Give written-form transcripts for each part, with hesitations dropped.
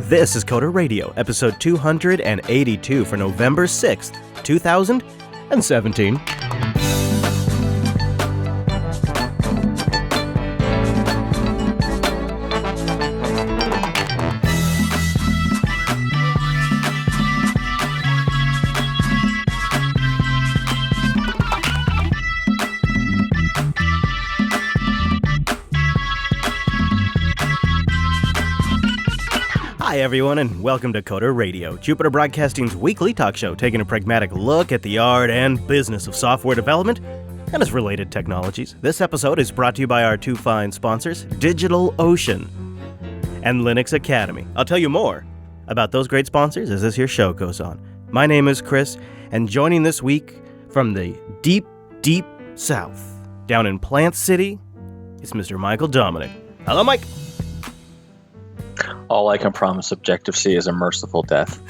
This is Coder Radio, episode 282 for November 6th, 2017. Hi everyone, and welcome to Coder Radio, Jupiter Broadcasting's weekly talk show taking a pragmatic look at the art and business of software development and its related technologies. This episode is brought to you by our two fine sponsors, DigitalOcean and Linux Academy. I'll tell you more about those great sponsors as this here show goes on. My name is Chris, and joining this week from the deep, deep south, down in Plant City, is Mr. Michael Dominic. Hello, Mike. All I can promise Objective-C is a merciful death.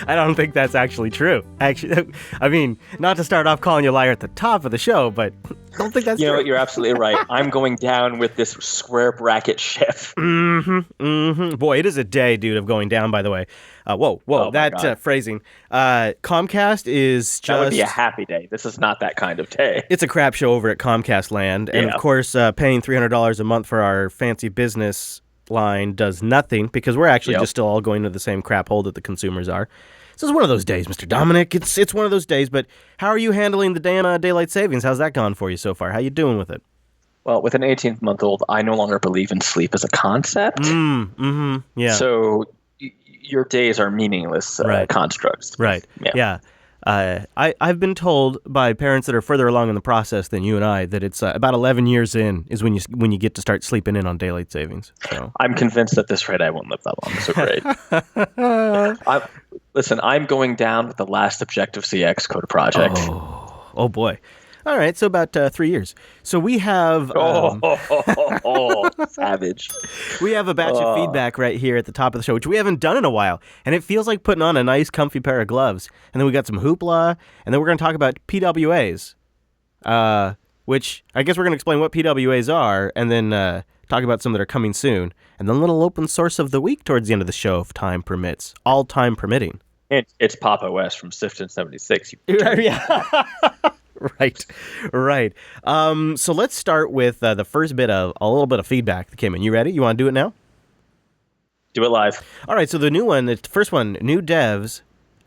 I don't think that's actually true. Actually, I mean, not to start off calling you a liar at the top of the show, but I don't think that's true. You know what? You're absolutely right. I'm going down with this square bracket ship. Boy, it is a day, dude, of going down, by the way. Whoa, that phrasing. Comcast is just... That would be a happy day. This is not that kind of day. It's a crap show over at Comcast land. And, of course, paying $300 a month for our fancy business line does nothing because we're actually just still all going to the same crap hole that the consumers are. So it's one of those days, Mr. Dominic. It's one of those days, but how are you handling the damn daylight savings? How's that gone for you so far? How you doing with it? Well, with an 18-month-old, I no longer believe in sleep as a concept. Yeah. So your days are meaningless constructs. Right. Yeah. I've been told by parents that are further along in the process than you and I that it's about 11 years in is when you get to start sleeping in on daylight savings. So. I'm convinced at this rate I won't live that long. So great. Listen, I'm going down with the last Objective-C Xcode project. Oh boy. All right, so about 3 years. So we have... savage. We have a batch of feedback right here at the top of the show, which we haven't done in a while. And it feels like putting on a nice, comfy pair of gloves. And then we got some hoopla. And then we're going to talk about PWAs, which I guess we're going to explain what PWAs are and then talk about some that are coming soon. And then a little open source of the week towards the end of the show if time permits. All time permitting. It's Pop OS from Sifton 76. Yeah. Right. So let's start with the first bit of a little bit of feedback that came in. You ready? You want to do it now? Do it live. All right. So the new one, the first one, a new dev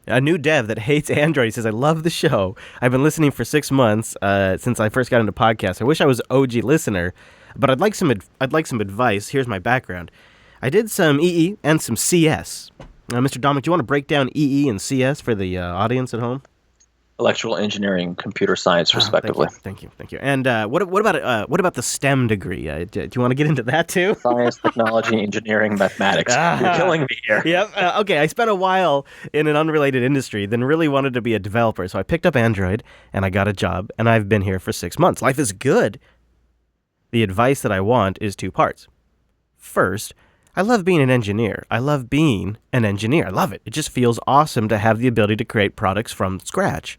that hates Android. He says, "I love the show. I've been listening for 6 months since I first got into podcasts. I wish I was an OG listener, but I'd like some advice. Here's my background. I did some EE and some CS. Mr. Dominic, do you want to break down EE and CS for the audience at home?" Electrical engineering, computer science, respectively. Thank you. And what about the STEM degree? Do you want to get into that too? Science, technology, engineering, mathematics. You're killing me here. Yep. Okay. I spent a while in an unrelated industry, then really wanted to be a developer, so I picked up Android and I got a job, and I've been here for 6 months. Life is good. The advice that I want is 2 parts. First, I love being an engineer. I love it. It just feels awesome to have the ability to create products from scratch.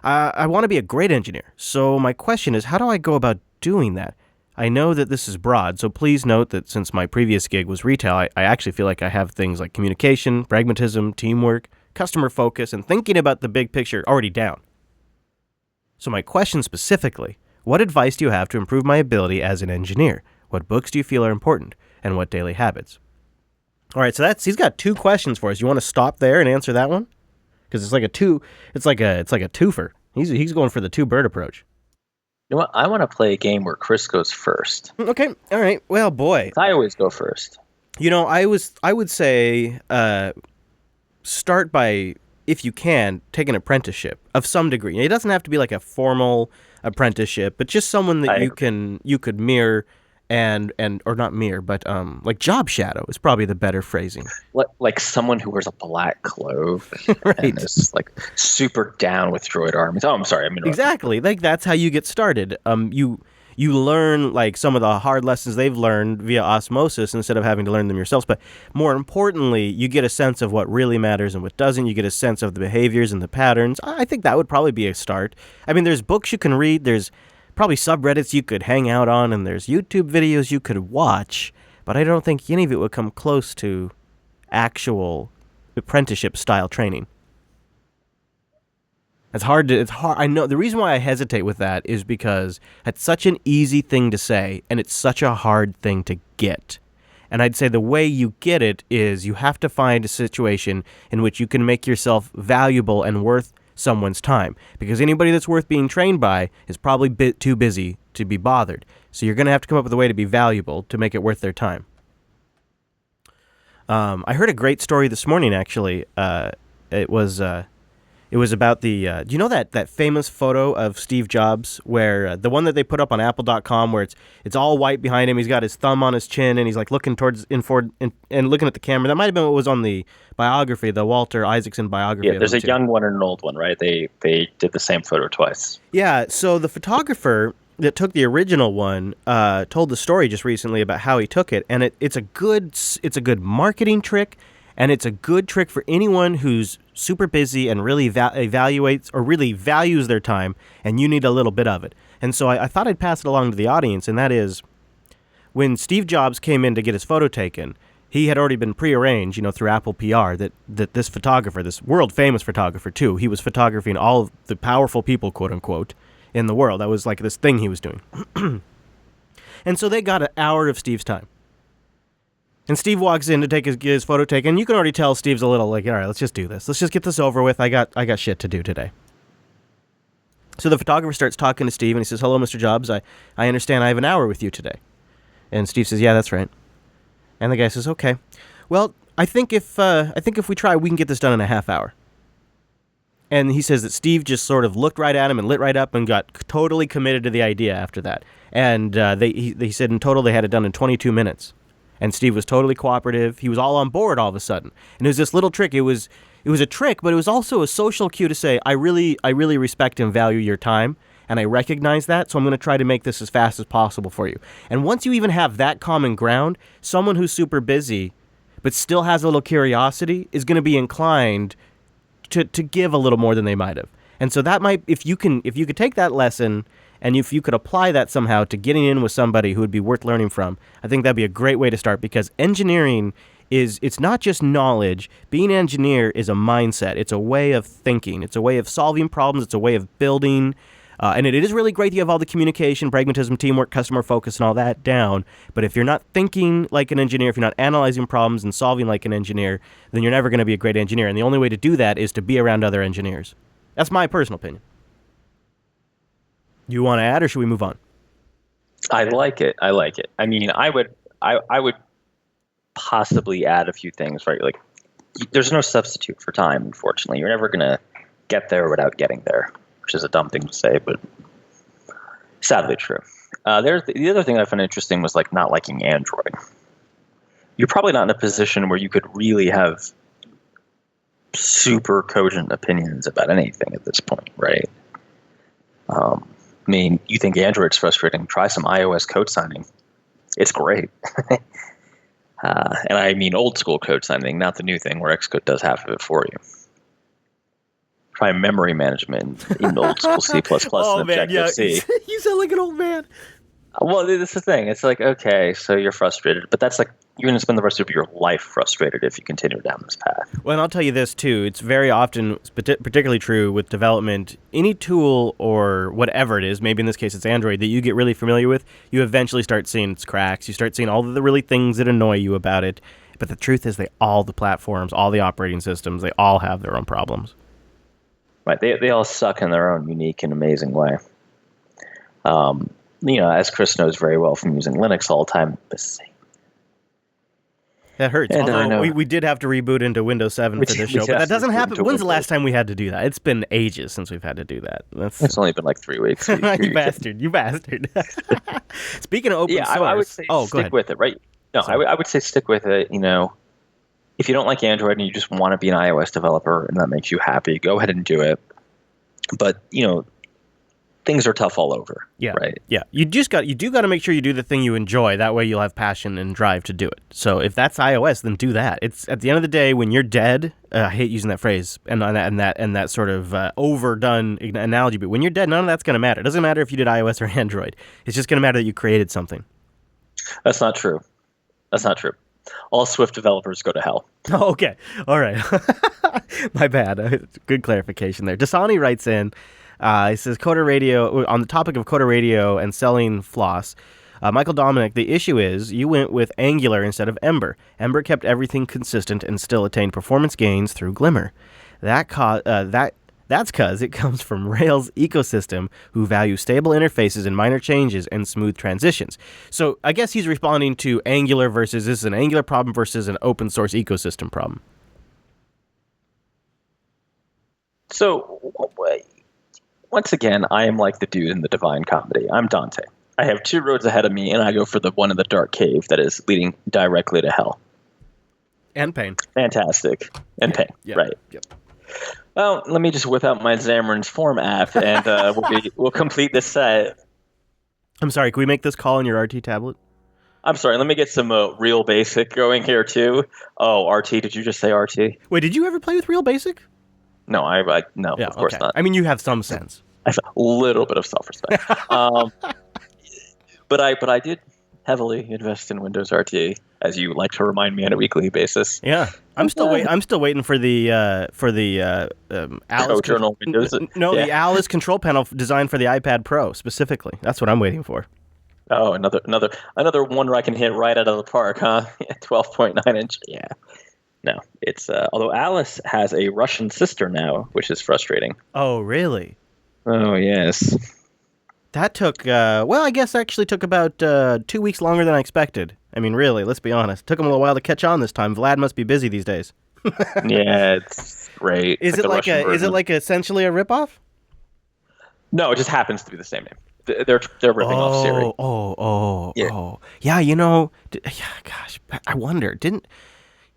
I want to be a great engineer. So my question is, how do I go about doing that? I know that this is broad, so please note that since my previous gig was retail, I actually feel like I have things like communication, pragmatism, teamwork, customer focus, and thinking about the big picture already down. So my question specifically, what advice do you have to improve my ability as an engineer? What books do you feel are important? And what daily habits? All right, so he's got 2 questions for us. You want to stop there and answer that one? Because it's like a twofer. He's going for the 2-bird approach. You know what? I want to play a game where Chris goes first. Okay, all right. Well, boy, I always go first. You know, I would say start by, if you can, take an apprenticeship of some degree. It doesn't have to be like a formal apprenticeship, but just someone that you could mirror. And or not mirror, but like job shadow is probably the better phrasing. Like someone who wears a black cloak, right? And is like super down with droid armies. Oh, I'm sorry. Exactly. Like that's how you get started. You learn like some of the hard lessons they've learned via osmosis instead of having to learn them yourselves. But more importantly, you get a sense of what really matters and what doesn't. You get a sense of the behaviors and the patterns. I think that would probably be a start. I mean, there's books you can read. There's probably subreddits you could hang out on, and there's YouTube videos you could watch, but I don't think any of it would come close to actual apprenticeship style training. It's hard. I know the reason why I hesitate with that is because it's such an easy thing to say, and it's such a hard thing to get. And I'd say the way you get it is you have to find a situation in which you can make yourself valuable and worth someone's time. Because anybody that's worth being trained by is probably a bit too busy to be bothered. So you're going to have to come up with a way to be valuable to make it worth their time. I heard a great story this morning, actually. It was about the, do you know that famous photo of Steve Jobs where the one that they put up on Apple.com where it's all white behind him. He's got his thumb on his chin and he's like looking towards and looking at the camera. That might have been what was on the biography, the Walter Isaacson biography. Yeah, there's a young one and an old one, right? They did the same photo twice. Yeah, so the photographer that took the original one told the story just recently about how he took it, and it's a good marketing trick. And it's a good trick for anyone who's super busy and really evaluates or really values their time, and you need a little bit of it. And so I thought I'd pass it along to the audience, and that is, when Steve Jobs came in to get his photo taken, he had already been prearranged, through Apple PR, that this photographer, this world-famous photographer, too, he was photographing all of the powerful people, quote-unquote, in the world. That was like this thing he was doing. And so they got an hour of Steve's time. And Steve walks in to get his photo taken. You can already tell Steve's a little like, all right, let's just do this. Let's just get this over with. I got shit to do today. So the photographer starts talking to Steve, and he says, hello, Mr. Jobs. I understand I have an hour with you today. And Steve says, yeah, that's right. And the guy says, okay. Well, I think if we try, we can get this done in a half hour. And he says that Steve just sort of looked right at him and lit right up and got totally committed to the idea after that. And he said in total they had it done in 22 minutes. And Steve was totally cooperative. He was all on board all of a sudden. And it was this little trick. It was a trick, but it was also a social cue to say, I really respect and value your time, and I recognize that, so I'm going to try to make this as fast as possible for you. And once you even have that common ground, someone who's super busy but still has a little curiosity is going to be inclined to give a little more than they might have. And so that might, if you could take that lesson and if you could apply that somehow to getting in with somebody who would be worth learning from, I think that'd be a great way to start, because engineering it's not just knowledge. Being an engineer is a mindset. It's a way of thinking. It's a way of solving problems. It's a way of building. And it is really great that you have all the communication, pragmatism, teamwork, customer focus, and all that down. But if you're not thinking like an engineer, if you're not analyzing problems and solving like an engineer, then you're never going to be a great engineer. And the only way to do that is to be around other engineers. That's my personal opinion. You want to add, or should we move on? I like it. I mean, I would possibly add a few things, right? Like, there's no substitute for time, unfortunately. You're never going to get there without getting there, which is a dumb thing to say, but sadly true. There's the other thing I found interesting was like not liking Android. You're probably not in a position where you could really have super cogent opinions about anything at this point, right? I mean, you think Android's frustrating, try some iOS code signing. It's great. And I mean old school code signing, not the new thing where Xcode does half of it for you. Try memory management in old school C++ and Objective-C. You sound like an old man. Well, that's the thing. It's like, okay, so you're frustrated, but that's like, you're going to spend the rest of your life frustrated if you continue down this path. Well, and I'll tell you this, too. It's very often, particularly true with development, any tool or whatever it is, maybe in this case it's Android, that you get really familiar with, you eventually start seeing its cracks. You start seeing all of the really things that annoy you about it. But the truth is all the platforms, all the operating systems, they all have their own problems. Right. They all suck in their own unique and amazing way. As Chris knows very well from using Linux all the time, that hurts. Although we did have to reboot into Windows 7 for this show, but that doesn't happen. When's the last time we had to do that? It's been ages since we've had to do that. It's only been like 3 weeks. You bastard. Speaking of open source. I would say stick with it, right? No, I would say stick with it. If you don't like Android and you just want to be an iOS developer and that makes you happy, go ahead and do it. But, things are tough all over. Yeah. Right. Yeah. You do got to make sure you do the thing you enjoy. That way you'll have passion and drive to do it. So if that's iOS, then do that. It's at the end of the day when you're dead. I hate using that phrase and that sort of overdone analogy. But when you're dead, none of that's going to matter. It doesn't matter if you did iOS or Android. It's just going to matter that you created something. That's not true. All Swift developers go to hell. Oh, okay. All right. My bad. Good clarification there. Dasani writes in, he says, Coder Radio, on the topic of Coder Radio and selling floss, Michael Dominic, the issue is you went with Angular instead of Ember. Ember kept everything consistent and still attained performance gains through Glimmer. That's because it comes from Rails ecosystem, who value stable interfaces and minor changes and smooth transitions. So I guess he's responding to Angular versus this is an Angular problem versus an open source ecosystem problem. So once again, I am like the dude in the Divine Comedy. I'm Dante. I have two roads ahead of me, and I go for the one in the dark cave that is leading directly to hell. And pain. Fantastic. And pain. Yep. Right. Yep. Well, let me just whip out my Xamarin's Form app, and we'll complete this set. I'm sorry, can we make this call on your RT tablet? I'm sorry, let me get some Real Basic going here, too. Oh, RT, did you just say RT? Wait, did you ever play with Real Basic? No, no, yeah, of course not. I mean, you have some sense. I have a little bit of self-respect. But I did heavily invest in Windows RT, as you like to remind me on a weekly basis. Yeah, I'm still waiting for the Alice Journal Windows. The Alice control panel designed for the iPad Pro specifically. That's what I'm waiting for. Oh, another one where I can hit right out of the park, huh? 12.9 inch. Yeah. No, it's although Alice has a Russian sister now, which is frustrating. Oh, really? Oh, yes. That took, I guess actually took about 2 weeks longer than I expected. I mean, really, let's be honest. It took him a little while to catch on this time. Vlad must be busy these days. Yeah, it's great. Is it like essentially a ripoff? No, it just happens to be the same name. They're ripping off Siri. Yeah, gosh, I wonder.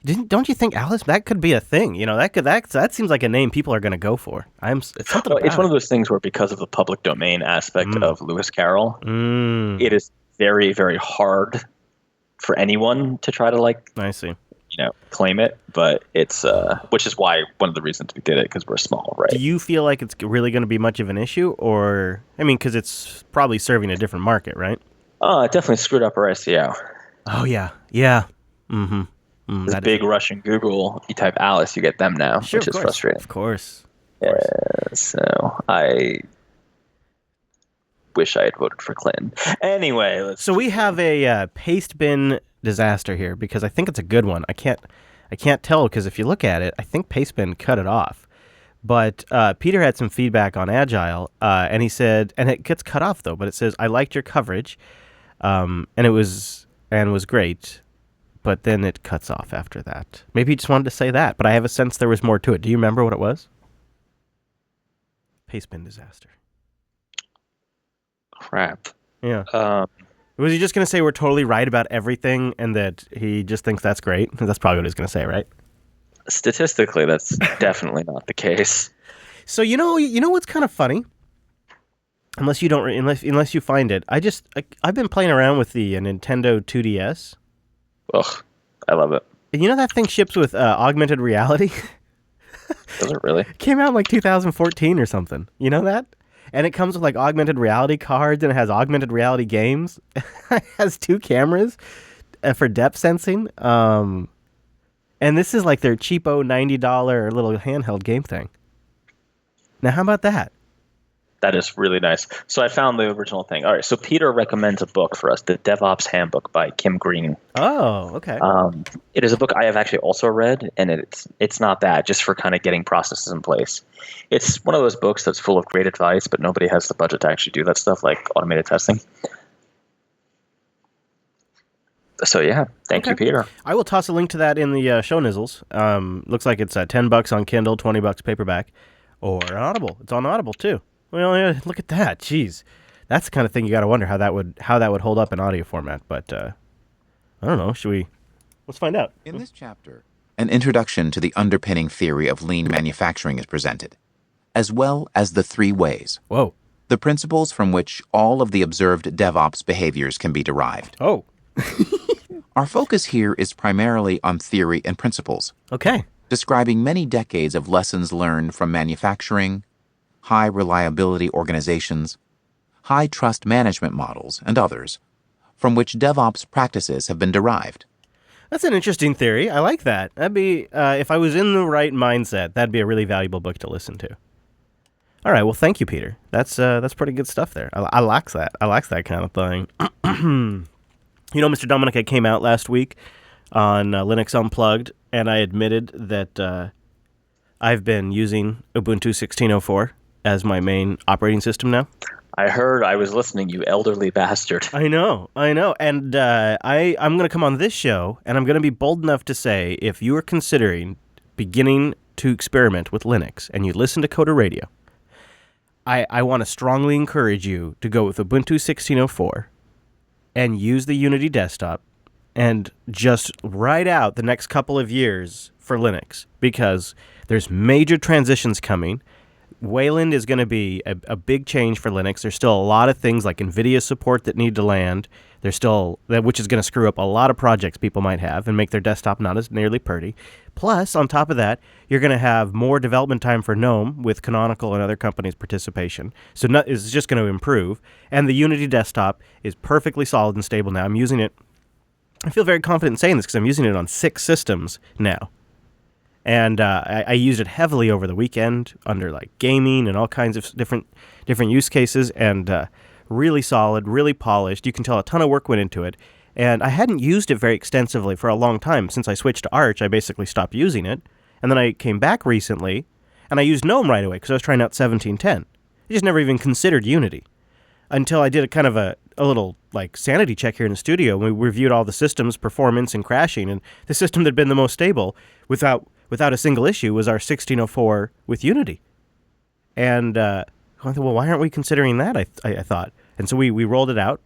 Don't you think, Alice, that could be a thing? That seems like a name people are going to go for. It's one of those things where, because of the public domain aspect of Lewis Carroll, it is very, very hard for anyone to try to I see. Claim it. But it's which is why one of the reasons we did it, because we're small, right? Do you feel like it's really going to be much of an issue, or because it's probably serving a different market, right? It definitely screwed up our SEO. Oh yeah. Mm-hmm. This big Russian Google, you type Alice, you get them now, which is frustrating. Of course. Yeah, so I wish I had voted for Clinton. Anyway, So we have a paste bin disaster here, because I think it's a good one. I can't tell, because if you look at it, I think paste bin cut it off. But Peter had some feedback on Agile, and he said, and it gets cut off though, but it says, I liked your coverage, and it was great. But then it cuts off after that. Maybe he just wanted to say that, but I have a sense there was more to it. Do you remember what it was? Paste bin disaster. Crap. Yeah. Was he just going to say we're totally right about everything and that he just thinks that's great? That's probably what he's going to say, right? Statistically, that's definitely not the case. So you know what's kind of funny? Unless you find it, I've been playing around with the Nintendo 2DS. Ugh, I love it. You know that thing ships with augmented reality? Does it really? It came out in 2014 or something. You know that? And it comes with augmented reality cards, and it has augmented reality games. It has 2 cameras for depth sensing. And this is their cheapo $90 little handheld game thing. Now, how about that? That is really nice. So I found the original thing. All right, so Peter recommends a book for us, the Devops Handbook by Kim Green. Oh, okay. It is a book I have actually also read, and it's not bad, just for kind of getting processes in place. It's one of those books that's full of great advice, but nobody has the budget to actually do that stuff, like automated testing. So yeah, thank you, Peter. I will toss a link to that in the show nizzles. Looks like it's $10 on Kindle, $20 paperback, or on Audible. It's on Audible too. Well, yeah, look at that. Jeez. That's the kind of thing you got to wonder how that would hold up in audio format. But I don't know. Let's find out. In this chapter, an introduction to the underpinning theory of lean manufacturing is presented, as well as the 3 ways. Whoa. The principles from which all of the observed DevOps behaviors can be derived. Oh. Our focus here is primarily on theory and principles. Okay. Describing many decades of lessons learned from manufacturing, high reliability organizations, high trust management models, and others, from which DevOps practices have been derived. That's an interesting theory. I like that. That'd be, if I was in the right mindset, that'd be a really valuable book to listen to. All right. Well, thank you, Peter. That's pretty good stuff there. I like that. I like that kind of thing. Mr. Dominic, I came out last week on Linux Unplugged, and I admitted that I've been using Ubuntu 16.04 as my main operating system now. I was listening, you elderly bastard. I know. And I'm going to come on this show, and I'm going to be bold enough to say, if you are considering beginning to experiment with Linux, and you listen to Coder Radio, I want to strongly encourage you to go with Ubuntu 16.04 and use the Unity desktop and just ride out the next couple of years for Linux, because there's major transitions coming. Wayland is going to be a big change for Linux. There's still a lot of things like NVIDIA support that need to land. There's still, which is going to screw up a lot of projects people might have and make their desktop not as nearly pretty. Plus, on top of that, you're going to have more development time for GNOME with Canonical and other companies' participation. So it's just going to improve. And the Unity desktop is perfectly solid and stable now. I'm using it. I feel very confident in saying this because I'm using it on 6 systems now. And I used it heavily over the weekend under like gaming and all kinds of different use cases, and really solid, really polished. You can tell a ton of work went into it. And I hadn't used it very extensively for a long time. Since I switched to Arch, I basically stopped using it. And then I came back recently, and I used GNOME right away because I was trying out 1710. I just never even considered Unity until I did a kind of a little like sanity check here in the studio. We reviewed all the systems, performance, and crashing. And the system that had been the most stable without a single issue was our 1604 with Unity. And I thought, well, why aren't we considering that? I thought. And so we rolled it out.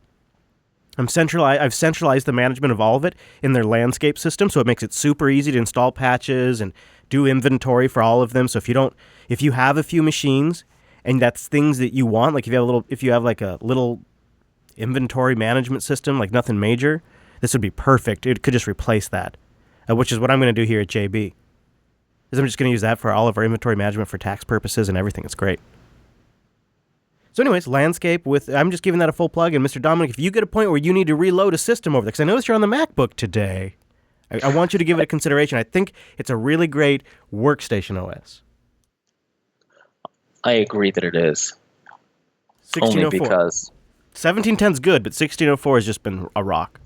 I've centralized the management of all of it in their landscape system, so it makes it super easy to install patches and do inventory for all of them. So if you have a few machines and that's things that you want, like if you have like a little inventory management system, like nothing major, this would be perfect. It could just replace that, which is what I'm going to do here at JB. Is I'm just going to use that for all of our inventory management for tax purposes and everything. It's great. So anyways, landscape I'm just giving that a full plug. And Mr. Dominic, if you get a point where you need to reload a system over there, because I noticed you're on the MacBook today, I want you to give it a consideration. I think it's a really great workstation OS. I agree that it is. 1604. Only because 1710's good, but 1604 has just been a rock.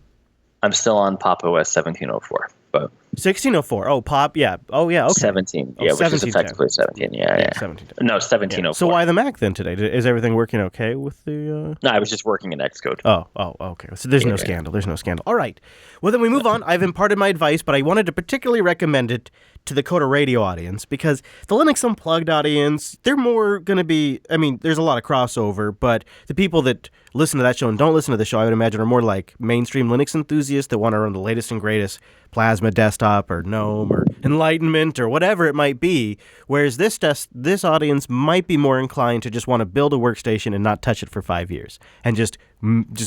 I'm still on Pop OS 1704, but 1604. Oh, Pop, yeah. Oh, yeah, okay. 17, yeah, which is effectively 17, yeah. 1710. No, 1704. Yeah. So why the Mac then today? Is everything working okay with the... No, I was just working in Xcode. Oh, okay. So there's no scandal. There's no scandal. All right. Well, then we move on. I've imparted my advice, but I wanted to particularly recommend it to the Coder Radio audience, because the Linux Unplugged audience, they're more going to be... I mean, there's a lot of crossover, but the people that listen to that show and don't listen to the show, I would imagine, are more like mainstream Linux enthusiasts that want to run the latest and greatest Plasma desktop or GNOME or Enlightenment or whatever it might be, whereas this audience might be more inclined to just want to build a workstation and not touch it for 5 years and just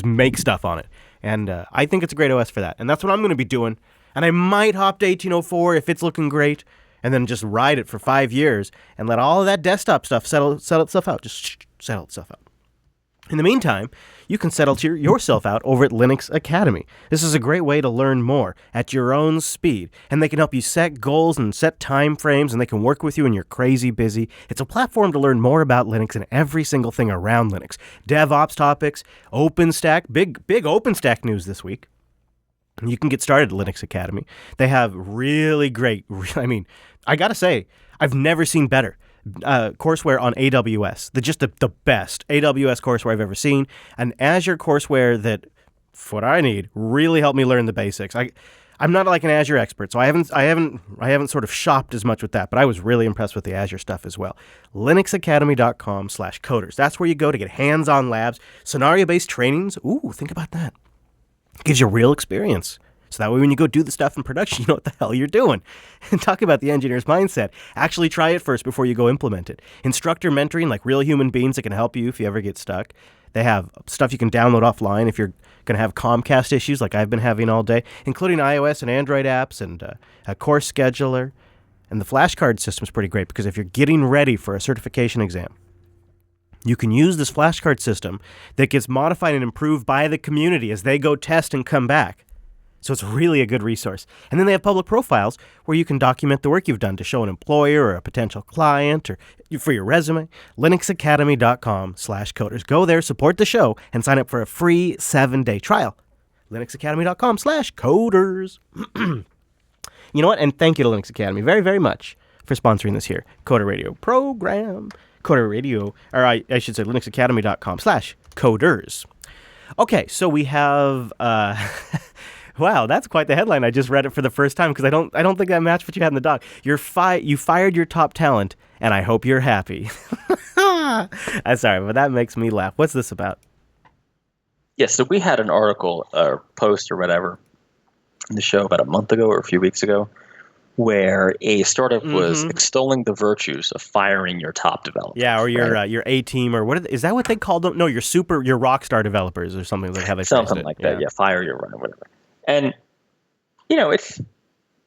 make stuff on it. And I think it's a great OS for that. And that's what I'm going to be doing. And I might hop to 1804 if it's looking great, and then just ride it for 5 years and let all of that desktop stuff settle itself out. Just settle itself out. In the meantime, you can settle yourself out over at Linux Academy. This is a great way to learn more at your own speed, and they can help you set goals and set time frames, and they can work with you when you're crazy busy. It's a platform to learn more about Linux and every single thing around Linux. DevOps topics, Openstack, big Openstack news this week. You can get started at Linux Academy. They have really great, I gotta say, I've never seen better courseware on AWS. The best AWS courseware I've ever seen. An Azure courseware that, for what I need, really helped me learn the basics. I'm not like an Azure expert, so I haven't sort of shopped as much with that, but I was really impressed with the Azure stuff as well. linuxacademy.com/coders. That's where you go to get hands-on labs, scenario-based trainings. Ooh, think about that. It gives you real experience. So that way when you go do the stuff in production, you know what the hell you're doing. And talk about the engineer's mindset. Actually try it first before you go implement it. Instructor mentoring, like real human beings that can help you if you ever get stuck. They have stuff you can download offline if you're going to have Comcast issues like I've been having all day, including iOS and Android apps and a course scheduler. And the flashcard system is pretty great because if you're getting ready for a certification exam, you can use this flashcard system that gets modified and improved by the community as they go test and come back. So it's really a good resource. And then they have public profiles where you can document the work you've done to show an employer or a potential client or for your resume. linuxacademy.com/coders. Go there, support the show, and sign up for a free 7-day trial. linuxacademy.com/coders. You know what? And thank you to Linux Academy very, very much for sponsoring this here Coder Radio program. Coder Radio, or I should say linuxacademy.com/coders. Okay, so we have... Wow, that's quite the headline. I just read it for the first time because I don't think that matched what you had in the doc. You fired your top talent, and I hope you're happy. I'm sorry, but that makes me laugh. What's this about? Yes, so we had an article or post or whatever in the show about a month ago or a few weeks ago where a startup was extolling the virtues of firing your top developer. Yeah, or your A team, or is that what they called them? No, your rock star developers or something like how they something like that. Yeah, fire your runner, whatever. And, it's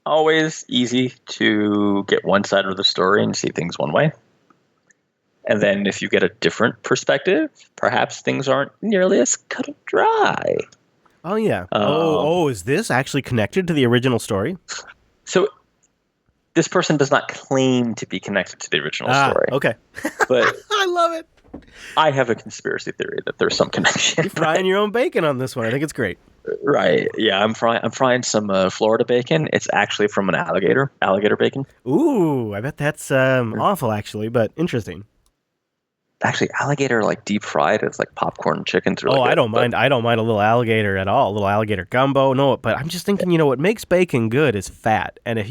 always easy to get one side of the story and see things one way. And then if you get a different perspective, perhaps things aren't nearly as cut and dry. Oh, yeah. Is this actually connected to the original story? So this person does not claim to be connected to the original story. Okay. But I love it. I have a conspiracy theory that there's some connection. You're frying your own bacon on this one. I think it's great. Right. Yeah, I'm frying some Florida bacon. It's actually from an alligator bacon. Ooh, I bet that's awful, actually, but interesting. Actually, alligator deep fried. It's like popcorn chicken's really good, I don't mind. I don't mind a little alligator at all. A little alligator gumbo. No, but I'm just thinking. What makes bacon good is fat. And if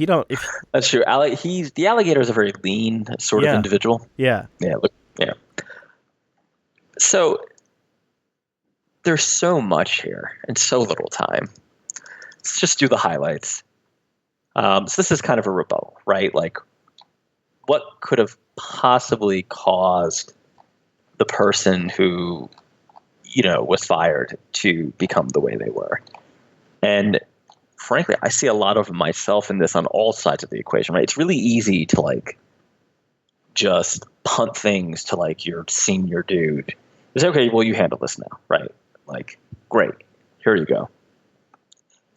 that's true. The alligator is a very lean sort of individual. Yeah. Yeah. Yeah. So there's so much here and so little time. Let's just do the highlights. So this is kind of a rebuttal, right? What could have possibly caused the person who, was fired to become the way they were? And frankly, I see a lot of myself in this on all sides of the equation, right? It's really easy to just punt things to your senior dude. It's okay, well, you handle this now, right? Great, here you go.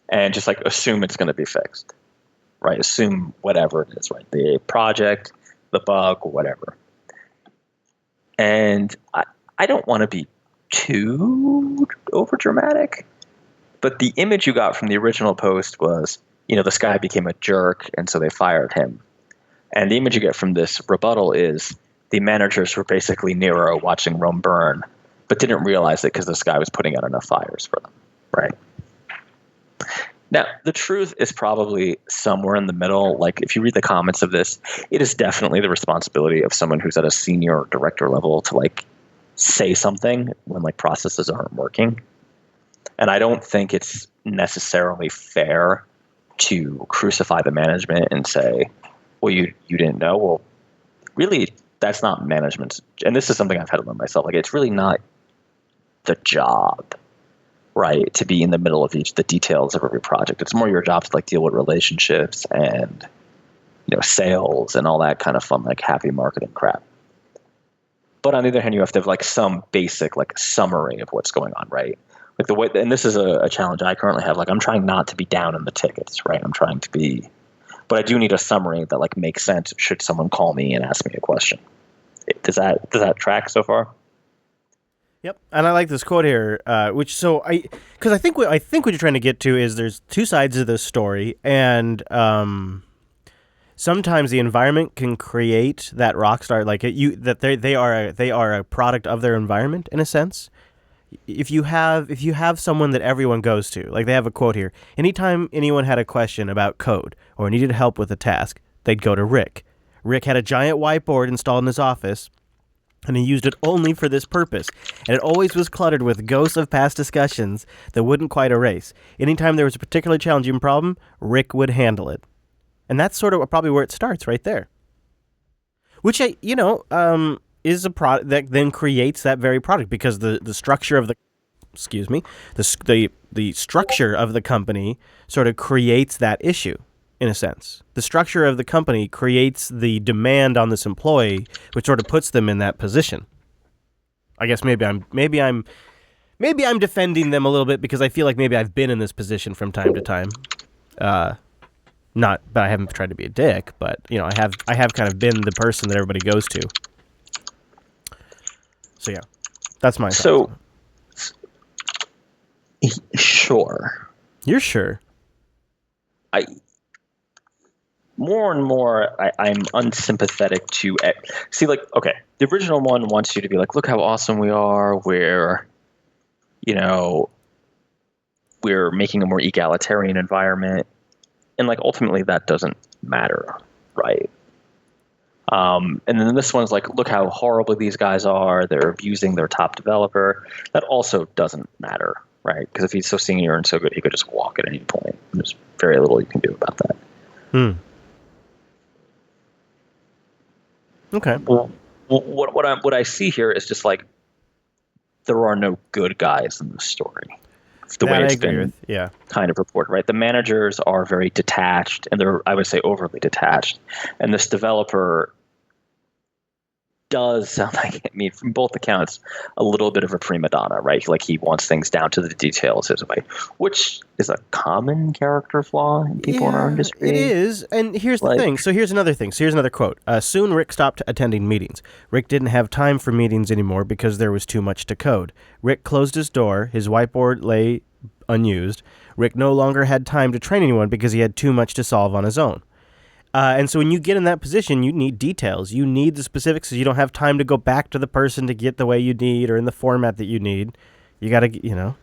And just assume it's going to be fixed, right? Assume whatever it is, right? The project, the bug, whatever. And I don't want to be too over dramatic, but the image you got from the original post was, this guy became a jerk, and so they fired him. And the image you get from this rebuttal is the managers were basically Nero watching Rome burn, but didn't realize it because this guy was putting out enough fires for them, right? Now, the truth is probably somewhere in the middle. If you read the comments of this, it is definitely the responsibility of someone who's at a senior or director level to say something when processes aren't working. And I don't think it's necessarily fair to crucify the management and say, well, you didn't know. Well, really, that's not management's. And this is something I've had to learn myself. It's really not the job, right, to be in the middle of the details of every project. It's more your job to deal with relationships and sales and all that kind of fun happy marketing crap. But on the other hand, you have to have some basic summary of what's going on, right? The way, and this is a challenge I currently have. I'm trying not to be down in the tickets, right? I'm trying to be, but I do need a summary that makes sense should someone call me and ask me a question. Does that track so far? Yep, and I like this quote here, I think what you're trying to get to is there's two sides of this story, and sometimes the environment can create that rock star, they are a product of their environment in a sense. If you have someone that everyone goes to, they have a quote here: anytime anyone had a question about code or needed help with a task, they'd go to Rick. Rick had a giant whiteboard installed in his office, and he used it only for this purpose. And it always was cluttered with ghosts of past discussions that wouldn't quite erase. Anytime there was a particularly challenging problem, Rick would handle it. And that's sort of probably where it starts, right there. Which, is a product that then creates that very product, because the structure of the structure of the company sort of creates that issue. In a sense, the structure of the company creates the demand on this employee, which sort of puts them in that position. I guess maybe I'm maybe I'm defending them a little bit because I feel like maybe I've been in this position from time to time. Not, but I haven't tried to be a dick. But I have kind of been the person that everybody goes to. So yeah, that's my thought. Sure. You're sure? More and more, I'm unsympathetic to see. Like, okay, the original one wants you to be like, look how awesome we are. We're making a more egalitarian environment, and like ultimately that doesn't matter, right? And then this one's like, look how horrible these guys are. They're abusing their top developer. That also doesn't matter, right? Because if he's so senior and so good, he could just walk at any point. There's very little you can do about that. Okay. Well, what I see here is just like there are no good guys in the story. The way it's been kind of reported, right? The managers are very detached, and I would say overly detached. And this developer does sound like, from both accounts, a little bit of a prima donna, right? Like he wants things down to the details his way, which is a common character flaw in people in our industry. It is. And here's the thing. So here's another thing. So here's another quote. Soon Rick stopped attending meetings. Rick didn't have time for meetings anymore because there was too much to code. Rick closed his door. His whiteboard lay unused. Rick no longer had time to train anyone because he had too much to solve on his own. And so when you get in that position, you need details. You need the specifics. So you don't have time to go back to the person to get the way you need or in the format that you need. You got to,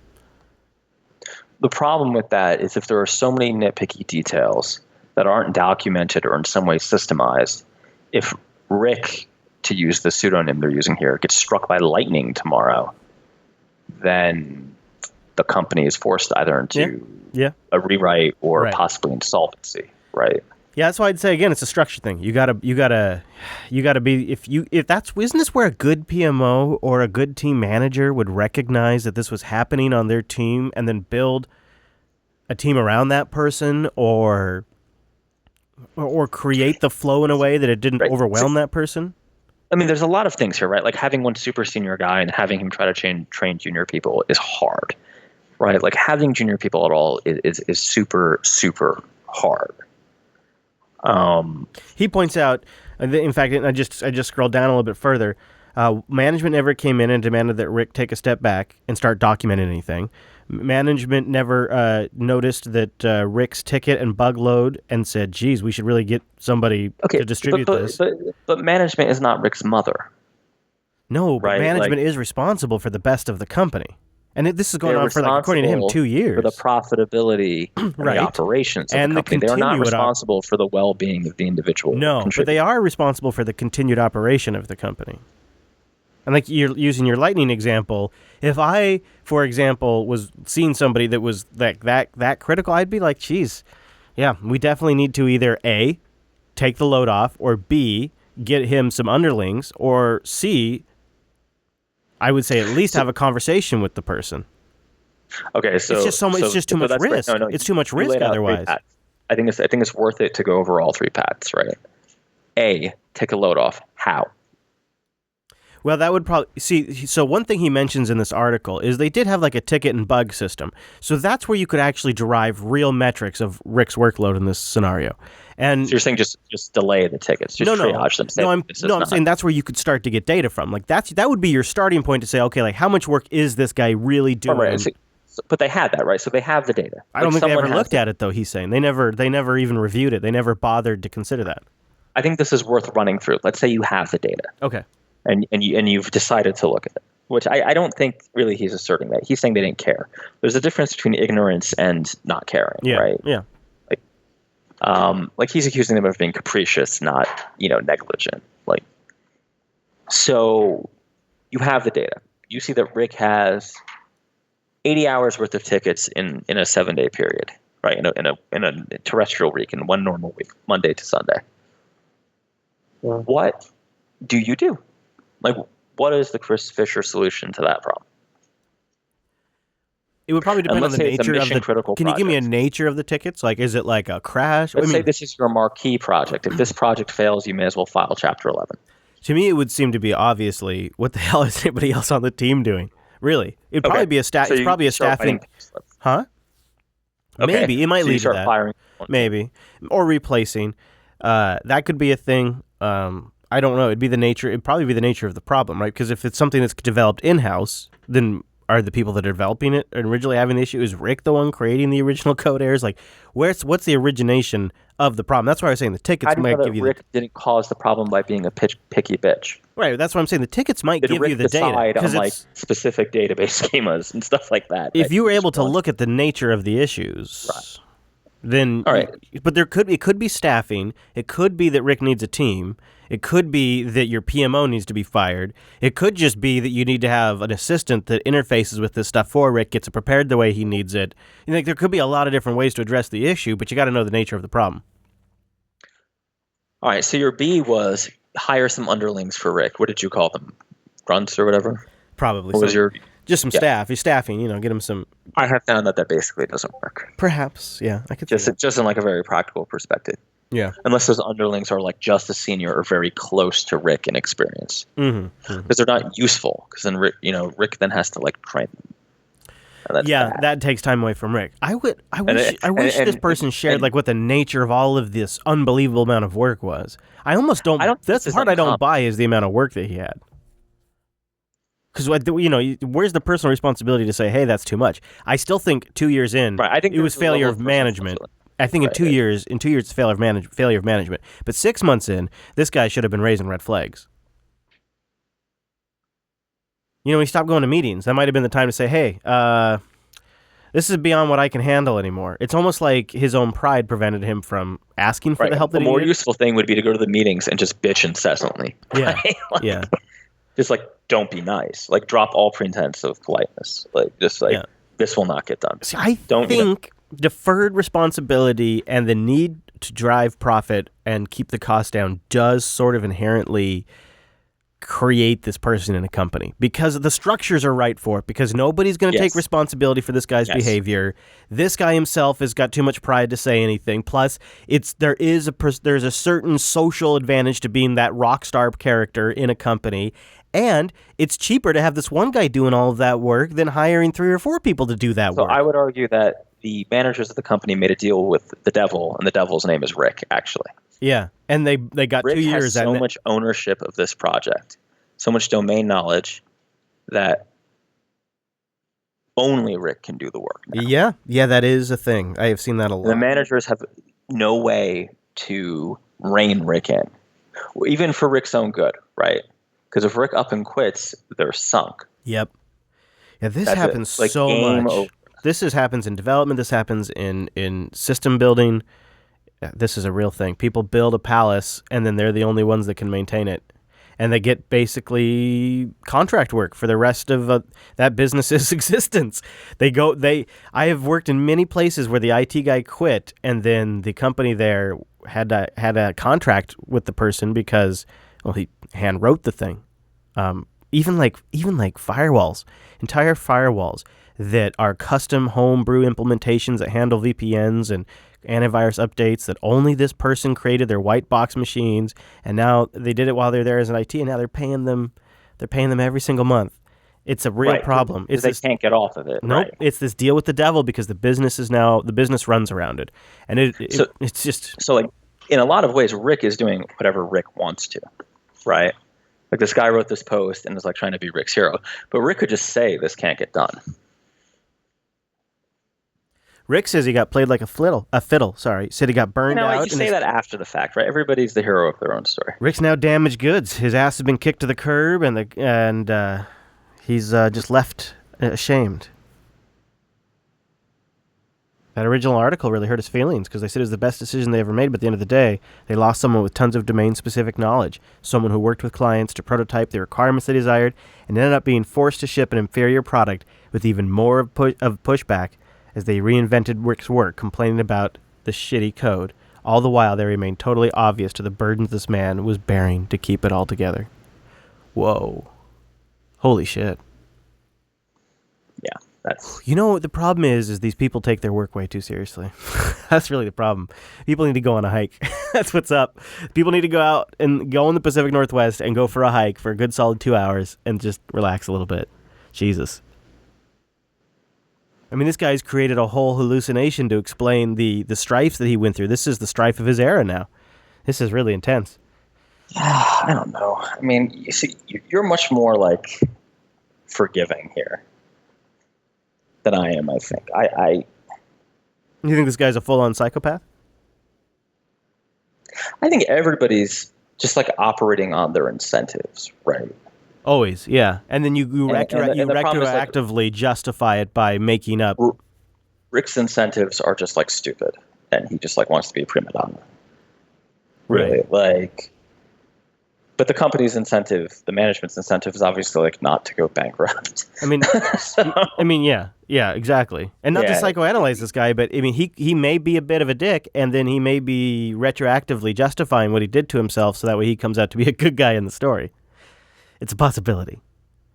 The problem with that is if there are so many nitpicky details that aren't documented or in some way systemized, if Rick, to use the pseudonym they're using here, gets struck by lightning tomorrow, then the company is forced either into a rewrite or possibly insolvency, right? Yeah, that's why I'd say again, it's a structure thing. You gotta be isn't this where a good PMO or a good team manager would recognize that this was happening on their team and then build a team around that person or create the flow in a way that it didn't overwhelm that person? I mean, there's a lot of things here, right? Like having one super senior guy and having him try to train junior people is hard, right? Like having junior people at all is super, super hard. He points out, in fact, I just scrolled down a little bit further. Management never came in and demanded that Rick take a step back and start documenting anything. Management never noticed that Rick's ticket and bug load and said, geez, we should really get somebody to distribute this. But management is not Rick's mother. No, but management is responsible for the best of the company. And this is going on for, according to him, 2 years. For the profitability and the operations of the company. They're not responsible for the well-being of the individual. No, but they are responsible for the continued operation of the company. And like you're using your lightning example, if I, for example, was seeing somebody that was that critical, I'd be like, geez, yeah, we definitely need to either A, take the load off, or B, get him some underlings, or C, I would say at least have a conversation with the person. Okay, so it's just it's just too much risk. No, it's too much risk otherwise. I think it's worth it to go over all three paths, right? A, take a load off. How? Well, that would probably so one thing he mentions in this article is they did have like a ticket and bug system. So that's where you could actually derive real metrics of Rick's workload in this scenario. And so you're saying just delay the tickets, just triage them. I'm saying that's where you could start to get data from. Like that would be your starting point to say, okay, like how much work is this guy really doing? Right. But they had that, right? So they have the data. I don't think they ever looked at it though. He's saying they never even reviewed it. They never bothered to consider that. I think this is worth running through. Let's say you have the data. Okay. And you've decided to look at it, which I don't think really he's asserting that. He's saying they didn't care. There's a difference between ignorance and not caring, right? Yeah. Like he's accusing them of being capricious, not negligent. Like, so you have the data. You see that Rick has 80 hours worth of tickets in a 7-day period, right? In a terrestrial week, in one normal week, Monday to Sunday. What do you do? Like, what is the Chris Fisher solution to that problem? It would probably depend on the nature of the critical. Can you give me a nature of the tickets? Like, is it like a crash? Let's say this is your marquee project. If this project fails, you may as well file Chapter 11. To me, it would seem to be obviously, what the hell is anybody else on the team doing? Really, it'd Okay. probably be a So It's you probably a start staffing. writing payslips. Huh? Okay. Maybe it might So you lead to start that. firing. Maybe, or replacing. That could be a thing. I don't know. It'd probably be the nature of the problem, right? Because if it's something that's developed in-house, then are the people that are developing it and originally having the issue? Is Rick the one creating the original code errors? Like, what's the origination of the problem? That's why I was saying the tickets How do you might know give that you Rick didn't cause the problem by being a picky bitch? right. That's what I'm saying. The tickets might Did give Rick you the data decide on because like specific database schemas and stuff like that? if that you were he able just to wants? look at the nature of the issues, Right. then All right. but it could be staffing. It could be that Rick needs a team. It could be that your PMO needs to be fired. It could just be that you need to have an assistant that interfaces with this stuff for Rick, gets it prepared the way he needs it. There could be a lot of different ways to address the issue, but you got to know the nature of the problem. All right. So your B was hire some underlings for Rick. What did you call them? Grunts or whatever? Probably. What was your? Just some Yeah. staff. You're staffing, get him some. I have found that basically doesn't work. Perhaps, yeah. I could see that. Just in like a very practical perspective. Yeah. Unless those underlings are like just as senior or very close to Rick in experience, Mm-hmm. because they're not useful. Because then Rick then has to like train them. And that's bad. That takes time away from Rick. I wish this person shared like what the nature of all of this unbelievable amount of work was. I almost don't. That's the part I don't buy is the amount of work that he had. Because where's the personal responsibility to say, hey, that's too much? I still think 2 years in, Right, I think it was there's a level failure of of personal management. responsibility. I think Right. in 2 years, it's failure of management. But 6 months in, this guy should have been raising red flags. He stopped going to meetings. That might have been the time to say, hey, this is beyond what I can handle anymore. It's almost like his own pride prevented him from asking for the help that A he more needed. useful thing would be to go to the meetings and just bitch incessantly. Yeah, Right? Like, yeah. Just like don't be nice. Like drop all pretense of politeness. Like just like this will not get done. See, I think deferred responsibility and the need to drive profit and keep the cost down does sort of inherently create this person in a company because the structures are right for it, because nobody's going to take responsibility for this guy's behavior. This guy himself has got too much pride to say anything. Plus, there's a certain social advantage to being that rock star character in a company. And it's cheaper to have this one guy doing all of that work than hiring 3 or 4 people to do that work. So I would argue that the managers of the company made a deal with the devil, and the devil's name is Rick, actually. Yeah, and they got Rick 2 years. has so much ownership of this project, so much domain knowledge that only Rick can do the work now. Yeah, that is a thing. I have seen that a lot. The managers have no way to rein Rick in, even for Rick's own good, right? Because if Rick up and quits, they're sunk. Yep. Yeah, this happens so much. This happens in development. This happens in system building. This is a real thing. People build a palace, and then they're the only ones that can maintain it. And they get basically contract work for the rest of that business's existence. I have worked in many places where the IT guy quit, and then the company there had a contract with the person because, he hand wrote the thing. Even like firewalls, entire firewalls that are custom homebrew implementations that handle VPNs and antivirus updates that only this person created, their white box machines, and now they did it while they're there as an IT, and now they're paying them every single month. It's a real problem. They can't get off of it. Nope. Right. It's this deal with the devil because the business runs around it, and it's just so like in a lot of ways, Rick is doing whatever Rick wants to, right? Like this guy wrote this post and is like trying to be Rick's hero, but Rick could just say this can't get done. Rick says he got played like a fiddle. Said he got burned out. You say that after the fact, right? Everybody's the hero of their own story. Rick's now damaged goods. His ass has been kicked to the curb, and he's just left ashamed. That original article really hurt his feelings because they said it was the best decision they ever made, but at the end of the day, they lost someone with tons of domain-specific knowledge, someone who worked with clients to prototype the requirements they desired, and ended up being forced to ship an inferior product with even more of pushback as they reinvented Rick's work, complaining about the shitty code. All the while, they remained totally obvious to the burdens this man was bearing to keep it all together. Whoa. Holy shit. Yeah. The problem is these people take their work way too seriously. That's really the problem. People need to go on a hike. That's what's up. People need to go out and go in the Pacific Northwest and go for a hike for a good solid 2 hours and just relax a little bit. Jesus. I mean, this guy's created a whole hallucination to explain the strifes that he went through. This is the strife of his era now. This is really intense. I don't know. I mean, you see, you're much more like forgiving here than I am. I think. You think this guy's a full-on psychopath? I think everybody's just like operating on their incentives, right? Always, yeah. And then you And the problem is, like, retroactively justify it by making up. Rick's incentives are just like stupid, and he just like wants to be a prima donna. Really, Right. like. But the company's incentive, the management's incentive, is obviously like not to go bankrupt. I mean, yeah, exactly. And not to Yeah. psychoanalyze this guy, but I mean, he may be a bit of a dick, and then he may be retroactively justifying what he did to himself, so that way he comes out to be a good guy in the story. It's a possibility.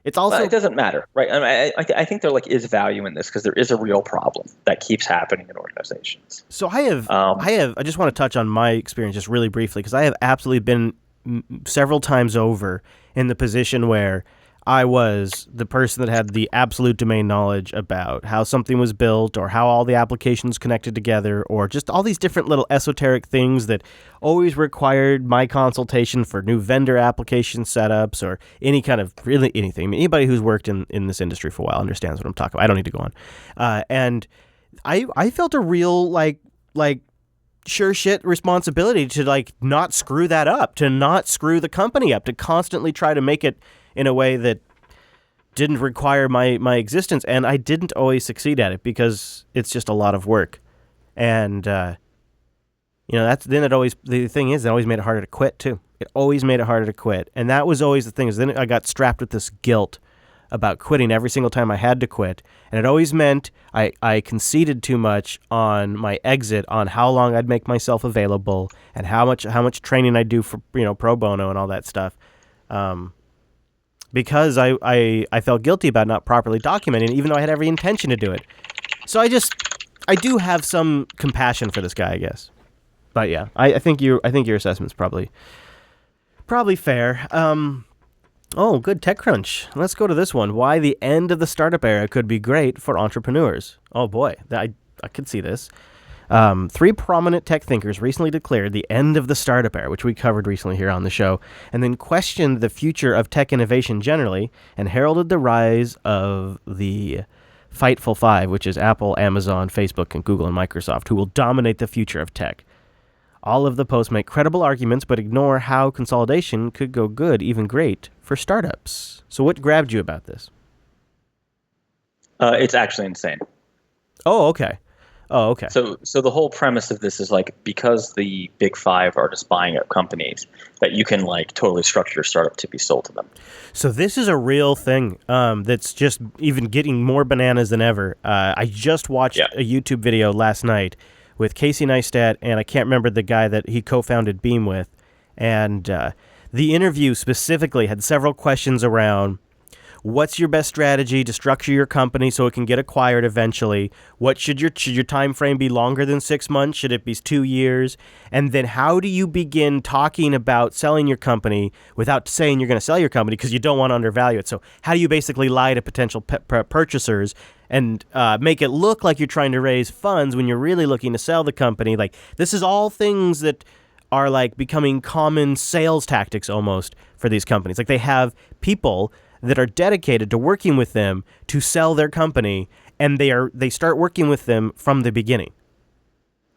It's also Well, it doesn't matter, right? I mean, I think there like is value in this because there is a real problem that keeps happening in organizations. So I just want to touch on my experience just really briefly, because I have absolutely been several times over in the position where I was the person that had the absolute domain knowledge about how something was built or how all the applications connected together, or just all these different little esoteric things that always required my consultation for new vendor application setups or any kind of really anything. I mean, anybody who's worked in this industry for a while understands what I'm talking about. I don't need to go on. And I felt a real like sure shit responsibility to like not screw that up, to not screw the company up, to constantly try to make it in a way that didn't require my existence. And I didn't always succeed at it because it's just a lot of work. And, the thing is, it always made it harder to quit too. It always made it harder to quit. And that was always the thing, is then I got strapped with this guilt about quitting every single time I had to quit. And it always meant I conceded too much on my exit, on how long I'd make myself available and how much training I do for, pro bono and all that stuff. Because I felt guilty about not properly documenting, even though I had every intention to do it. So I do have some compassion for this guy, I guess. But yeah, I think your assessment's probably fair. Oh, good. TechCrunch. Let's go to this one. Why the end of the startup era could be great for entrepreneurs. Oh boy, I could see this. 3 prominent tech thinkers recently declared the end of the startup era, which we covered recently here on the show, and then questioned the future of tech innovation generally, and heralded the rise of the Fightful Five, which is Apple, Amazon, Facebook, and Google and Microsoft, who will dominate the future of tech. All of the posts make credible arguments, but ignore how consolidation could go good, even great, for startups. So what grabbed you about this? It's actually insane. Oh, okay. So the whole premise of this is like, because the big five are just buying up companies, that you can like totally structure your startup to be sold to them. So this is a real thing that's just even getting more bananas than ever. I just watched a YouTube video last night with Casey Neistat, and I can't remember the guy that he co-founded Beam with. And the interview specifically had several questions around, what's your best strategy to structure your company so it can get acquired eventually? What should your time frame be longer than 6 months? Should it be 2 years? And then how do you begin talking about selling your company without saying you're going to sell your company because you don't want to undervalue it? So how do you basically lie to potential purchasers and make it look like you're trying to raise funds when you're really looking to sell the company? Like, this is all things that are like becoming common sales tactics almost for these companies. Like, they have people that are dedicated to working with them to sell their company, and they start working with them from the beginning.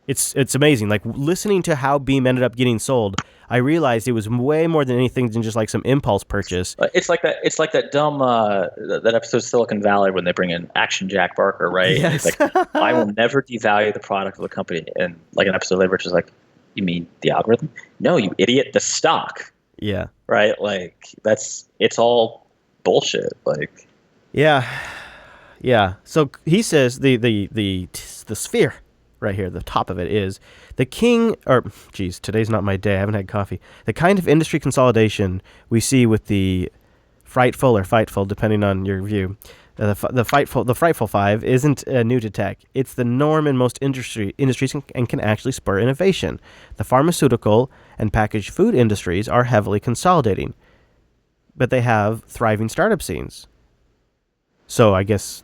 It's amazing. Like, listening to how Beam ended up getting sold, I realized it was way more than anything than just like some impulse purchase. It's like that dumb that episode of Silicon Valley when they bring in Action Jack Barker, right? Yes. It's like, I will never devalue the product of the company. And like an episode later, which is like, you mean the algorithm? No, you idiot, the stock. Yeah. Right? Like, it's all bullshit. Like, yeah. So he says the sphere right here, the top of it is the king, or geez, today's not my day. I haven't had coffee. The kind of industry consolidation we see with the frightful or fightful, depending on your view. The frightful five isn't new to tech. It's the norm in most industries and can actually spur innovation. The pharmaceutical and packaged food industries are heavily consolidating, but they have thriving startup scenes. So I guess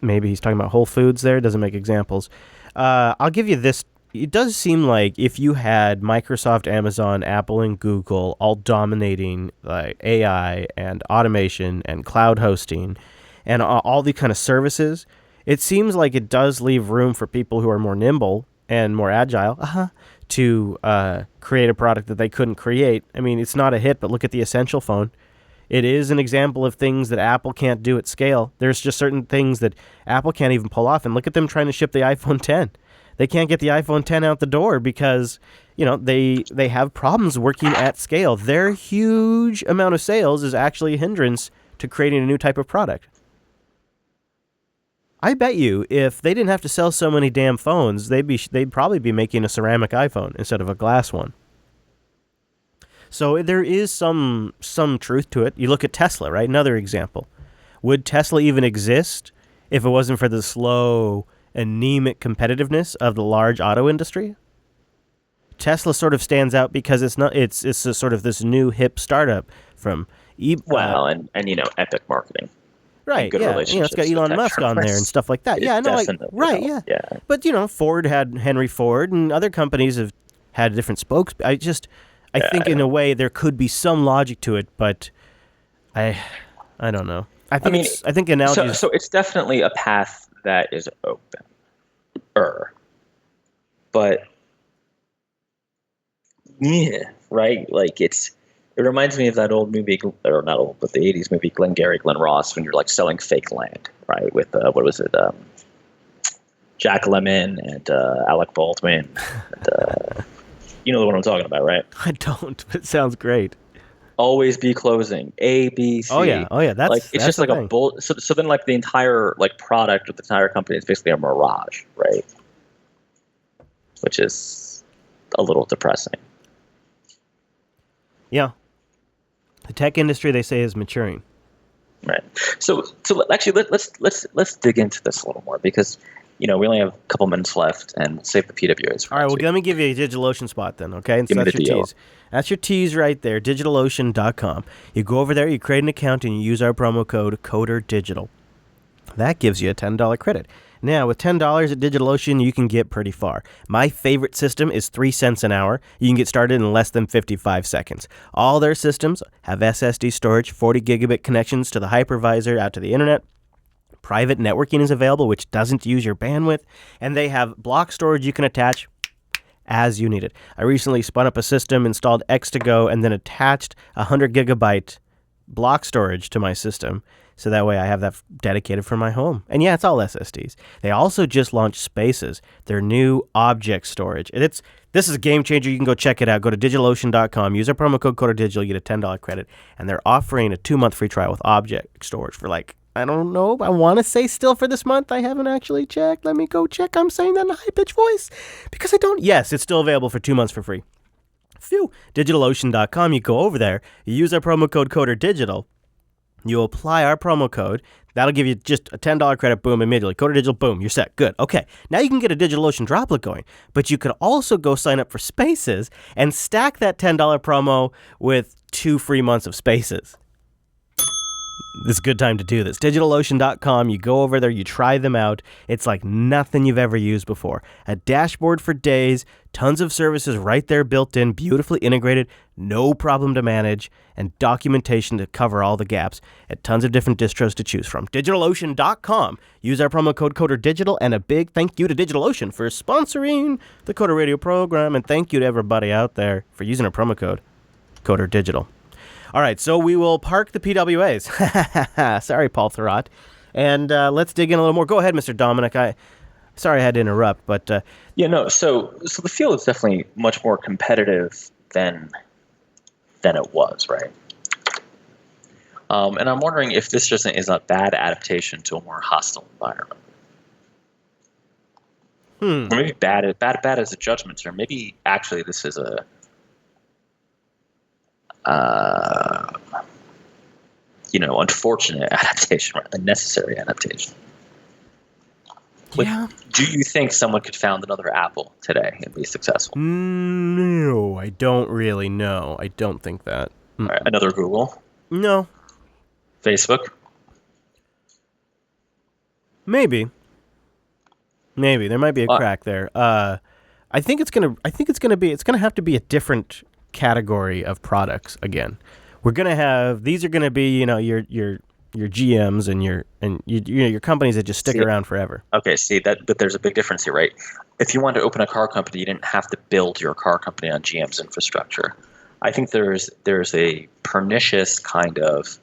maybe he's talking about Whole Foods there. Doesn't make examples. I'll give you this. It does seem like if you had Microsoft, Amazon, Apple, and Google all dominating AI and automation and cloud hosting and all the kind of services, it seems like it does leave room for people who are more nimble and more agile to create a product that they couldn't create. I mean, it's not a hit, but look at the Essential phone. It is an example of things that Apple can't do at scale. There's just certain things that Apple can't even pull off. And look at them trying to ship the iPhone 10. They can't get the iPhone 10 out the door because, they have problems working at scale. Their huge amount of sales is actually a hindrance to creating a new type of product. I bet you if they didn't have to sell so many damn phones, they'd probably be making a ceramic iPhone instead of a glass one. So there is some truth to it. You look at Tesla, right? Another example. Would Tesla even exist if it wasn't for the slow, anemic competitiveness of the large auto industry? Tesla sort of stands out because it's a sort of this new hip startup from and epic marketing. Right, good yeah. relationships It's got Elon with Musk on there and stuff like that. It Yeah, no, definitely right, helps, yeah. But, Ford had Henry Ford, and other companies have had different spokes. I think in a way there could be some logic to it, but I don't know. I think analogies. So it's definitely a path that is open. But yeah, right? Like it reminds me of that old movie, or not old, but the 80s movie Glengarry Glen Ross, when you're like selling fake land, right? With what was it? Jack Lemmon and Alec Baldwin. And, you know what I'm talking about, right? I don't, but it sounds great. Always be closing. A, B, C. Oh yeah. That's just like a bull. So then like the entire product of the entire company is basically a mirage, right? Which is a little depressing. Yeah. The tech industry, they say, is maturing. Right. So actually, let's dig into this a little more because we only have a couple minutes left, and we'll save the PWAs. All right. Well, let me give you a DigitalOcean spot then. Okay. Give me the deal. Tease. That's your tease right there. DigitalOcean.com. You go over there, you create an account, and you use our promo code CODERDIGITAL. That gives you a $10 credit. Now, with $10 at DigitalOcean, you can get pretty far. My favorite system is 3 cents an hour. You can get started in less than 55 seconds. All their systems have SSD storage, 40 gigabit connections to the hypervisor out to the internet. Private networking is available, which doesn't use your bandwidth. And they have block storage you can attach as you need it. I recently spun up a system, installed X2Go, and then attached 100 gigabyte block storage to my system. So that way I have that dedicated for my home. And yeah, it's all SSDs. They also just launched Spaces, their new object storage. This is a game changer. You can go check it out. Go to DigitalOcean.com. Use our promo code CODERDIGITAL. You get a $10 credit. And they're offering a 2-month free trial with object storage for I don't know. I want to say still for this month. I haven't actually checked. Let me go check. I'm saying that in a high-pitched voice because I don't. Yes, it's still available for 2 months for free. Phew. DigitalOcean.com. You go over there. You use our promo code CODERDIGITAL. You apply our promo code. That'll give you just a $10 credit, boom, immediately. CODERDIGITAL, boom, you're set. Good. Okay. Now you can get a DigitalOcean droplet going, but you could also go sign up for Spaces and stack that $10 promo with 2 free months of Spaces. This is a good time to do this. DigitalOcean.com. You go over there, you try them out. It's like nothing you've ever used before. A dashboard for days, tons of services right there built in, beautifully integrated, no problem to manage, and documentation to cover all the gaps, and tons of different distros to choose from. DigitalOcean.com. Use our promo code CODERDIGITAL, and a big thank you to DigitalOcean for sponsoring the Coder Radio program, and thank you to everybody out there for using our promo code CODERDIGITAL. All right, so we will park the PWAs. Sorry, Paul Thurrott. And let's dig in a little more. Go ahead, Mr. Dominic. Sorry I had to interrupt, but... So the field is definitely much more competitive than it was, right? And I'm wondering if this just is a bad adaptation to a more hostile environment. Or maybe bad as a judgment term. Maybe actually this is a... unfortunate adaptation, a necessary adaptation. Yeah. Do you think someone could found another Apple today and be successful? No, I don't really know. I don't think that. All right, another Google? No. Facebook? Maybe there might be a crack there. I think it's gonna have to be a different category of products again. We're gonna have these are gonna be your GMs and your companies that just stick around forever. Okay, but there's a big difference here, right? If you wanted to open a car company, you didn't have to build your car company on GM's infrastructure. I think there's a pernicious kind of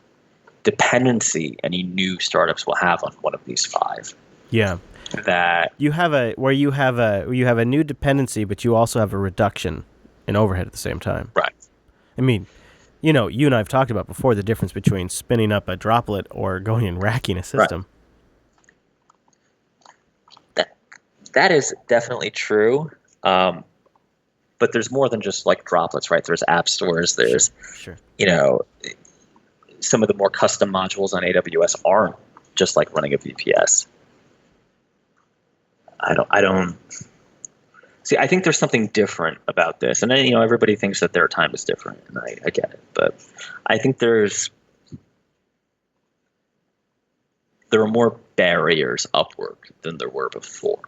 dependency any new startups will have on one of these five. Yeah. That you have a new dependency, but you also have a reduction in overhead at the same time. Right. I mean, you and I have talked about before the difference between spinning up a droplet or going and racking a system. Right. That is definitely true. But there's more than just like droplets, right? There's app stores. There's, sure. Some of the more custom modules on AWS aren't just like running a VPS. I don't see. I think there's something different about this, and then everybody thinks that their time is different, and I get it, but I think there are more barriers upward than there were before.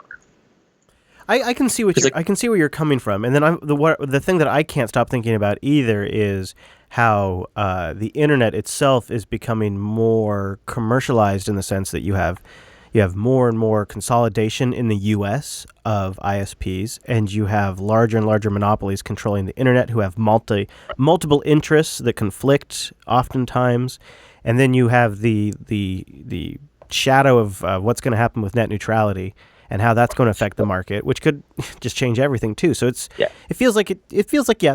I can see I can see where you're coming from, and then the thing that I can't stop thinking about either is how the internet itself is becoming more commercialized in the sense that you have more and more consolidation in the U.S. of ISPs, and you have larger and larger monopolies controlling the internet who have multiple interests that conflict oftentimes, and then you have the shadow of what's going to happen with net neutrality and how that's going to affect the market, which could just change everything too. So it feels like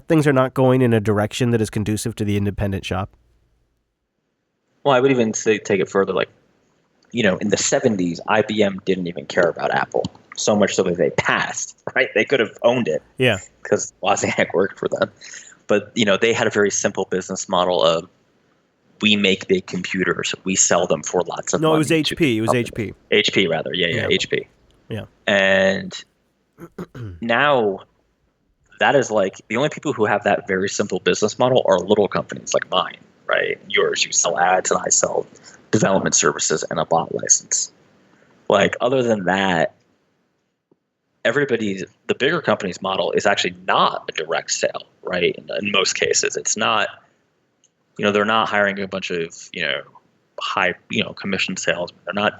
things are not going in a direction that is conducive to the independent shop. Well, I would even take it further, like, in the 70s, IBM didn't even care about Apple, so much so that they passed, right? They could have owned it. Yeah. Because Wozniak worked for them. But, they had a very simple business model of, we make big computers, we sell them for lots of money. No, it was HP. It was HP. HP, rather. Yeah, HP. Yeah. And now that is like, the only people who have that very simple business model are little companies like mine, right? Yours, you sell ads and I sell development services and a bot license. Like, other than that, the bigger company's model is actually not a direct sale, right? In most cases, it's not, they're not hiring a bunch of, high, commission sales. They're not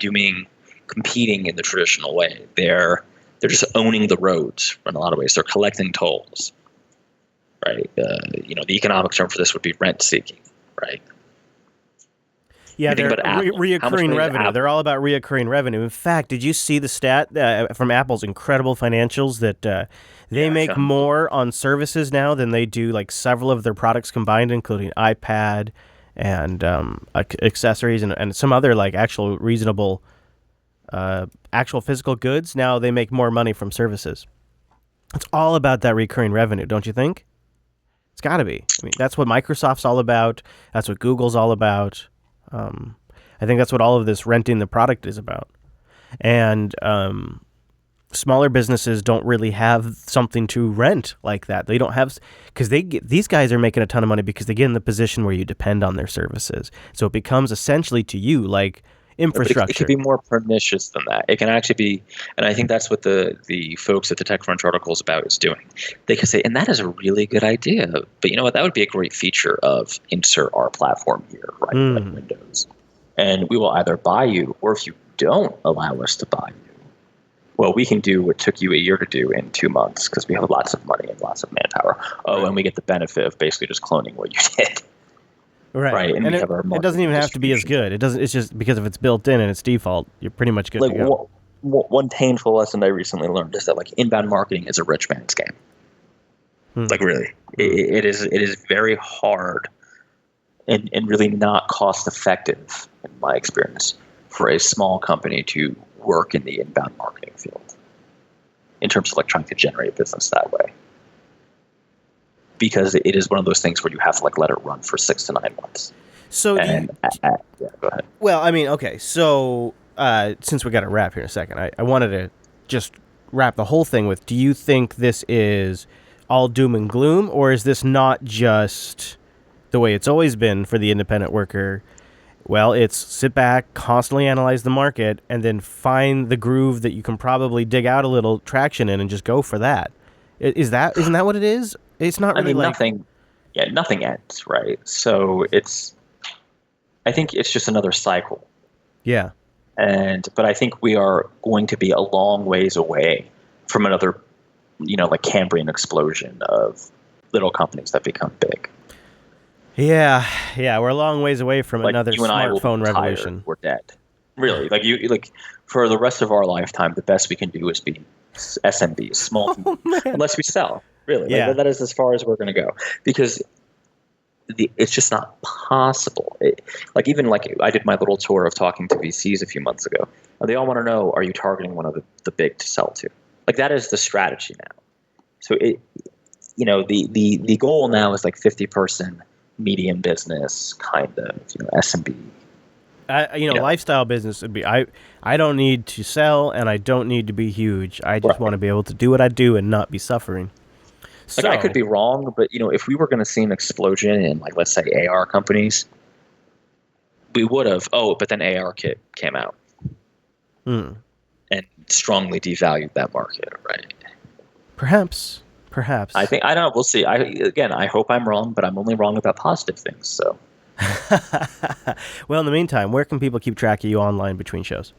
competing in the traditional way. They're just owning the roads in a lot of ways. They're collecting tolls, right? The economic term for this would be rent seeking, right? Yeah, they're reoccurring revenue. They're all about reoccurring revenue. In fact, did you see the stat from Apple's incredible financials that they make more on services now than they do like several of their products combined, including iPad and accessories and some other like actual reasonable actual physical goods. Now they make more money from services. It's all about that recurring revenue, don't you think? It's got to be. I mean, that's what Microsoft's all about. That's what Google's all about. I think that's what all of this renting the product is about. And smaller businesses don't really have something to rent like that. They don't have, because these guys are making a ton of money because they get in the position where you depend on their services. So it becomes essentially to you like infrastructure. It could be more pernicious than that. It can actually be, and I think that's what the folks at the TechCrunch article is about, is doing. They could say, and that is a really good idea, but you know what? That would be a great feature of insert our platform here, right? Like Windows. And we will either buy you, or if you don't allow us to buy you, well, we can do what took you a year to do in 2 months because we have lots of money and lots of manpower. Oh, right. And we get the benefit of basically just cloning what you did. Right. And it doesn't even have to be as good. It's just because if it's built in and it's default, you're pretty much good to go. One painful lesson I recently learned is that like inbound marketing is a rich man's game. Like really, it is very hard and really not cost effective in my experience for a small company to work in the inbound marketing field in terms of like trying to generate business that way. Because it is one of those things where you have to like let it run for 6 to 9 months. So yeah, go ahead. Well, I mean, okay. So since we got to wrap here in a second, I wanted to just wrap the whole thing with: do you think this is all doom and gloom, or is this not just the way it's always been for the independent worker? Well, it's sit back, constantly analyze the market, and then find the groove that you can probably dig out a little traction in and just go for that. Isn't that what it is? It's not I really mean, like nothing ends, right? So I think it's just another cycle. yeah. But I think we are going to be a long ways away from another, like Cambrian explosion of little companies that become big. Yeah, we're a long ways away from Like another you and I will smartphone be tired, revolution. we're dead. Really, like for the rest of our lifetime, the best we can do is be SMBs, small, unless we sell. Really, Yeah. that is as far as we're going to go because it's just not possible. Even I did my little tour of talking to VCs a few months ago. They all want to know: are you targeting one of the big to sell to? Like that is the strategy now. So the goal now is like 50-person medium business kind of SMB. Lifestyle business would be I don't need to sell and I don't need to be huge. I just want to be able to do what I do and not be suffering. Like I could be wrong, but if we were going to see an explosion in let's say AR companies, we would have. Oh, but then ARKit came out and strongly devalued that market, right? Perhaps. I don't know. We'll see. I hope I'm wrong, but I'm only wrong about positive things. So. Well, in the meantime, where can people keep track of you online between shows?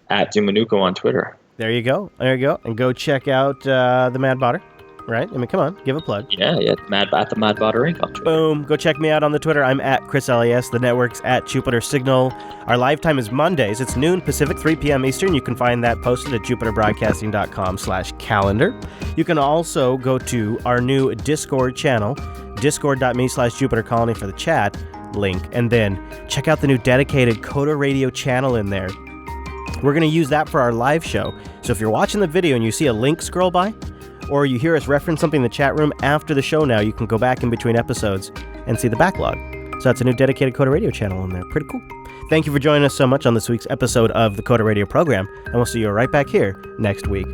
At Dumanuko on Twitter. There you go. And go check out the Mad Botter, right? I mean, come on, give a plug. Yeah, at the Mad Botter Inc. on Twitter. Boom. Go check me out on the Twitter. I'm at Chris LAS. The network's at Jupiter Signal. Our live time is Mondays. It's noon Pacific, 3 p.m. Eastern. You can find that posted at jupiterbroadcasting.com/calendar. You can also go to our new Discord channel, discord.me/JupiterColony for the chat link, and then check out the new dedicated Coda Radio channel in there. We're going to use that for our live show. So if you're watching the video and you see a link scroll by, or you hear us reference something in the chat room after the show now, you can go back in between episodes and see the backlog. So that's a new dedicated Coda Radio channel in there. Pretty cool. Thank you for joining us so much on this week's episode of the Coda Radio program, and we'll see you right back here next week.